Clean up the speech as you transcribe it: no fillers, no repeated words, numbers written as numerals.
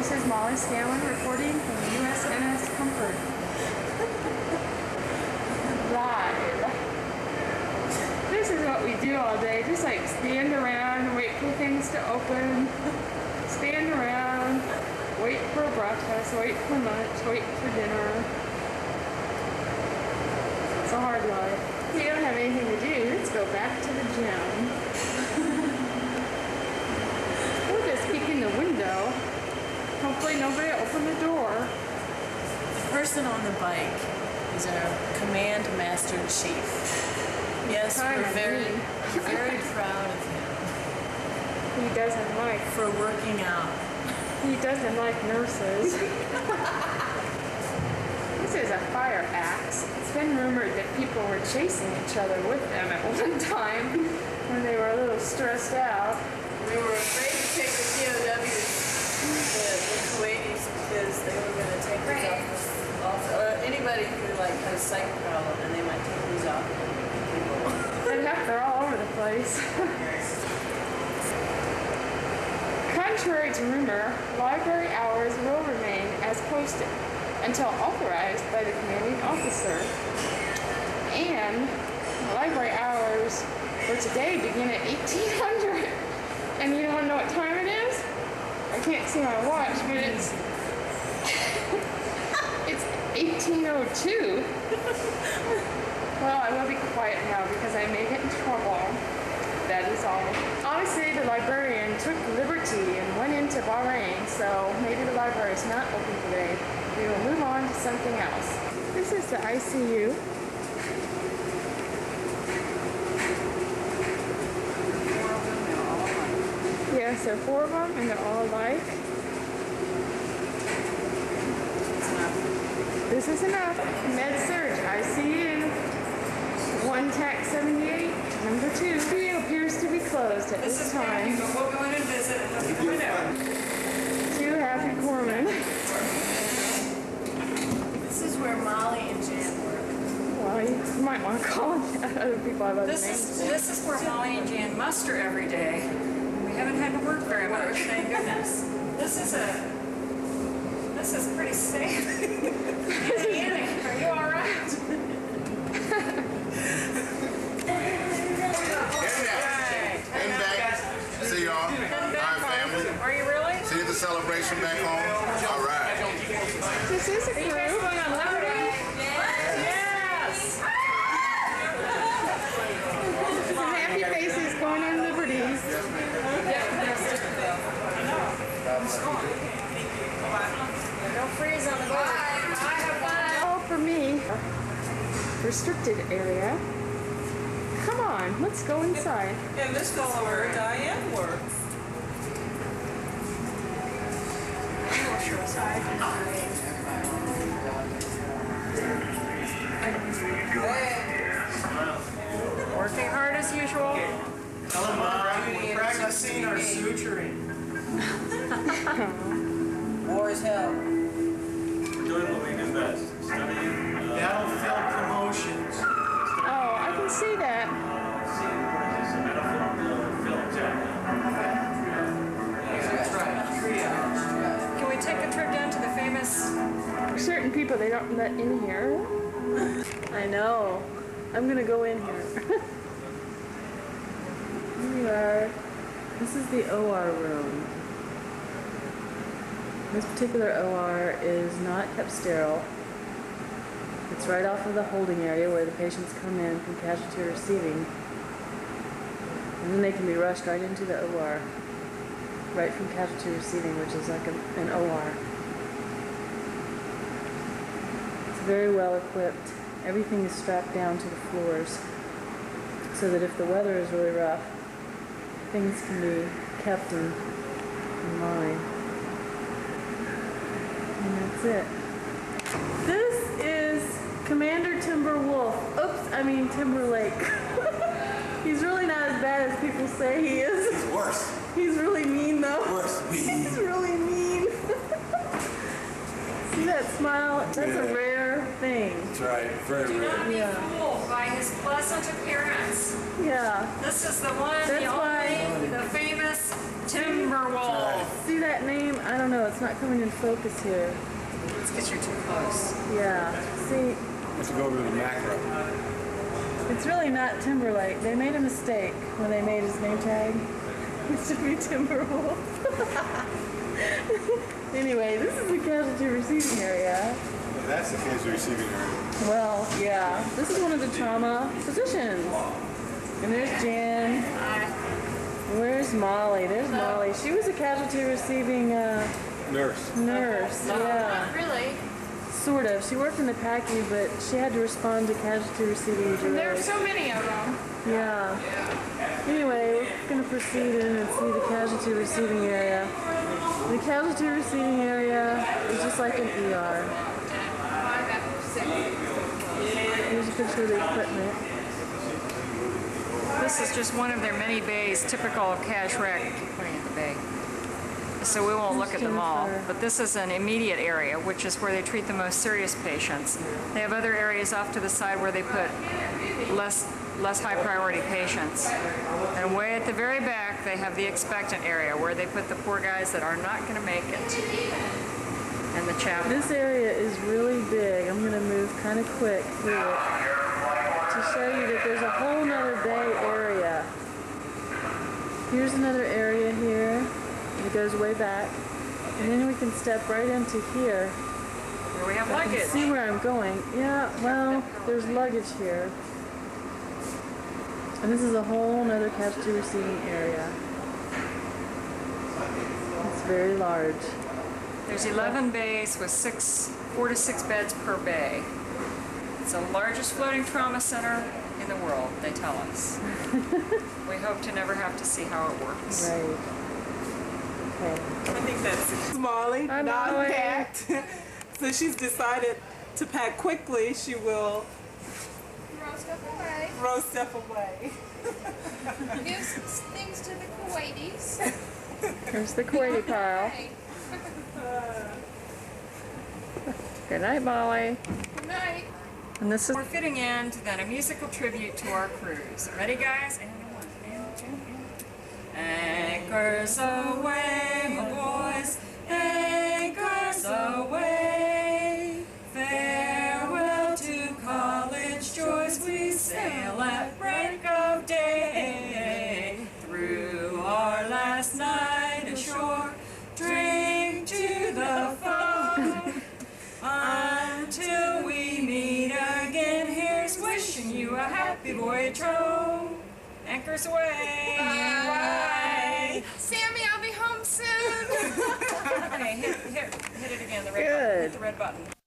This is Molly Scanlon reporting from USNS Comfort. Live. This is what we do all day, just like stand around and wait for things to open. Stand around, wait for breakfast, wait for lunch, wait for dinner. It's a hard life. If you don't have anything to do, let's go back to the gym. We'll just peek in the window. Hopefully nobody will open the door. The person on the bike is our command master chief. Yes, we're very proud of him. He doesn't like for working out. He doesn't like nurses. This is a fire axe. It's been rumored that people were chasing each other with them at one time when they were a little stressed out. We were afraid to take the POWs, the Kuwaitis, because they were going to take these off. Anybody who like had a psych problem, and they might take these off. And heck, they're all over the place. Contrary to rumor, library hours will remain as posted until authorized by the commanding officer. And the library hours for today begin at 1800. And you don't know what time it is? I can't see my watch, but it's 1802. Well, I will be quiet now because I may get in trouble. That is all. Obviously, the librarian took liberty and went into Bahrain, so maybe the library is not open today. We will move on to something else. This is the ICU. Yes, there are 4 of them, and they're all alike. This is enough. Med-Surg, ICU. 1 TAC 78, number 2. Studio appears to be closed at this time. But we'll go in and visit and let you find out. 2 happy corpsmen. This is where Molly and Jan work. Well, you might want to call other people by other names. This is where Molly and Jan muster every day. We haven't had to work very much, thank goodness. This is pretty safe. Annie, are you all right? See y'all. All right, family. Are you really? See you at the celebration back home. All right. This is a crew. Going on Liberty? Yes! Some happy faces going on Liberties. Don't freeze on the boat. All for me. Restricted area. Come on, let's go inside. And this is where Diane works. Working hard as usual. Tell them we're practicing our suturing. War is hell. We're doing what we do best. Studying. Battlefield promotions. Oh, I can see that. Can we take a trip down to the famous... Certain people they don't let in here. I know. I'm gonna go in here. Here we are. This is the OR room. This particular OR is not kept sterile. It's right off of the holding area where the patients come in from casualty receiving. And then they can be rushed right into the OR. Right from casualty receiving, which is like an OR. It's very well equipped. Everything is strapped down to the floors so that if the weather is really rough, things can be kept in line. And that's it. This is Commander Timberwolf. Oops, I mean Timberlake. He's really not as bad as people say he is. It's worse. He's really mean though. Worse. He's really mean. See that smile? That's a rare thing. That's right. Very Do not rare. be Yeah. fooled by his pleasant appearance. Yeah. This is the one, That's the why- only, the famous Timberwolf. See that name? I don't know, it's not coming in focus here. It's because you're too close. Yeah. See, Let's go over to the macro. it's really not Timberlake. They made a mistake when they made his name tag. It should be Timberwolf. Anyway, this is the casualty receiving area. That's the casualty receiving area. Well, yeah. This is one of the trauma physicians. And there's Jan. Where's Molly? There's Molly. She was a casualty receiving Nurse. nurse. Yeah. Really? Sort of. She worked in the PACU, but she had to respond to casualty receiving There are drills. so many of them. Yeah. Anyway, we're going to proceed in and see the casualty receiving area. The casualty receiving area is just like an ER. Here's a picture of the equipment. This is just one of their many bays, typical of cash wreck. Keep pointing at the bay. So we won't look at them all. But this is an immediate area, which is where they treat the most serious patients. They have other areas off to the side where they put less high priority patients. And way at the very back, they have the expectant area where they put the poor guys that are not going to make it. And the chaplain. This area is really big. I'm going to move kind of quick through it to show you that there's a whole nother bay area. Here's another area here. It goes way back. And then we can step right into here. Here we have I can luggage. see where I'm going. Yeah, well, there's luggage here. And this is a whole nother casualty receiving area. It's very large. There's 11 bays with 4 to 6 beds per bay. It's the largest floating trauma center in the world, they tell us. We hope to never have to see how it works. Right. Okay. I think that's Molly, Hi, not Molly. packed. So she's decided to pack quickly. She will Row stuff away. row stuff away. Give some things to the Kuwaitis. There's the Kuwaiti pile. Hey, Good night, Molly. good night. And this is We're fitting in to then a musical tribute to our cruise. Ready, guys? And 1, and 2, and... Anchors away, my boys, anchors away. Farewell to college joys, we sail at break of day. Through our last night ashore, drink to the fun. Until we meet again, here's wishing you a happy voyage home. Anchors away. Bye. Sammy, I'll be home soon. Okay, hit it again. The red Good. button. Hit the red button.